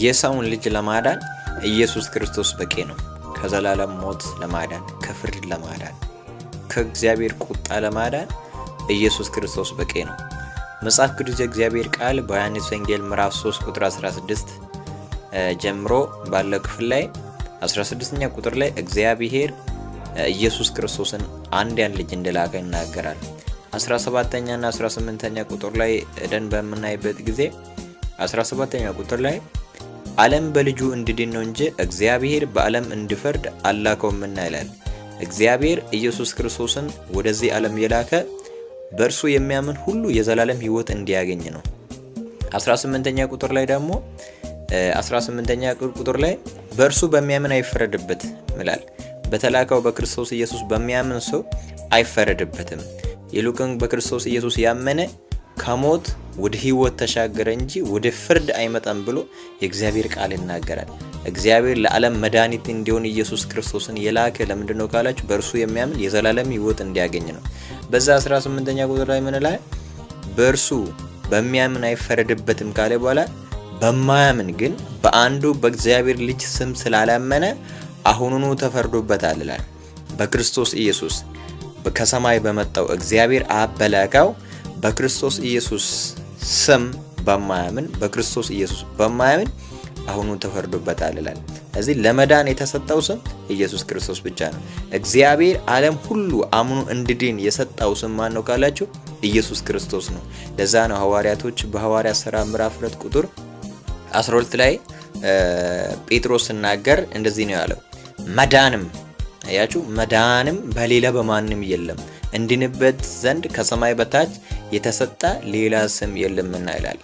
የሰውን ልጅ ለማዳን ኢየሱስ ክርስቶስ በቂ ነው። ከዘላለም ሞት ለማዳን፣ ከፍርድ ለማዳን፣ ከእግዚአብሔር ቁጣ ለማዳን ኢየሱስ ክርስቶስ በቂ ነው። መጽሐፍ ቅዱስ የእግዚአብሔር ቃል በዮሐንስ ወንጌል ምዕራፍ 3 ቁጥር 16 ጀምሮ ባለው ክፍል ላይ 16ኛ ቁጥር ላይ እግዚአብሔር ኢየሱስ ክርስቶስን አንድያን ልጅ እንደላከ ይናገራል። 17ኛ እና 18ኛ ቁጥር ላይ ደን በመናይበት ጊዜ 17ኛ ቁጥር ላይ ዓለም በልጁ እንዲድን ነው እንጂ እግዚአብሔር በዓለም እንዲፈርድ አላከውምና ይላል። እግዚአብሔር ኢየሱስ ክርስቶስን ወደዚህ ዓለም የላከ በእርሱ የሚያምን ሁሉ የዘላለም ሕይወት እንዲያገኝ ነው። 18ኛ ቁጥር ላይ ደግሞ 18ኛ ቁጥር ላይ በእርሱ በሚያምን አይፈረድበት ይላል። በተላከው በክርስቶስ ኢየሱስ በሚያምን ሰው አይፈረድበትም። ይልቁን በክርስቶስ ኢየሱስ ያመነ ከሞት ወደ ሕይወት ተሻገረ እንጂ ወደ ፍርድ አይመጣም ብሎ የእግዚአብሔር ቃል ይናገራል። እግዚአብሔር ለዓለም መድኃኒት እንዲሆን ኢየሱስ ክርስቶስን የላከ ለምንድን ነው ካላችሁ በእርሱ የሚያምን የዘላለም ሕይወት እንዲያገኝ ነው። በዛ 18ኛ ቁጥር ላይ ምን ላይ በእርሱ በሚያምን አይፈረድበትም ካለ በኋላ በማያምን ግን በአንዱ በእግዚአብሔር ልጅ ስም ስላላመነ አሁኑኑ ተፈርዶበታል ይላል። በክርስቶስ ኢየሱስ ከሰማይ በመጣው እግዚአብሔር አብ በላከው በክርስቶስ ኢየሱስ ስም በማያምን በክርስቶስ ኢየሱስ በማያምን አሁኑ ተፈርዶበታል ይላል። ስለዚህ ለመዳን የተሰጠው ስም ኢየሱስ ክርስቶስ ብቻ ነው። እግዚአብሔር ዓለም ሁሉ አምኖ እንዲድን የሰጠው ስም ማን ነው ካላችሁ ኢየሱስ ክርስቶስ ነው። ለዛ ነው ሐዋርያቶች በሐዋርያት ሥራ ምዕራፍ 2 ቁጥር 12 ላይ ጴጥሮስ ሲናገር እንደዚህ ነው ያለው፣ መዳንም አያችሁ መዳንም በሌላ በማንም የለም እንድንበት ዘንድ ከሰማይ በታች የተሰጠ ሌላ ስም የለምና ይላል።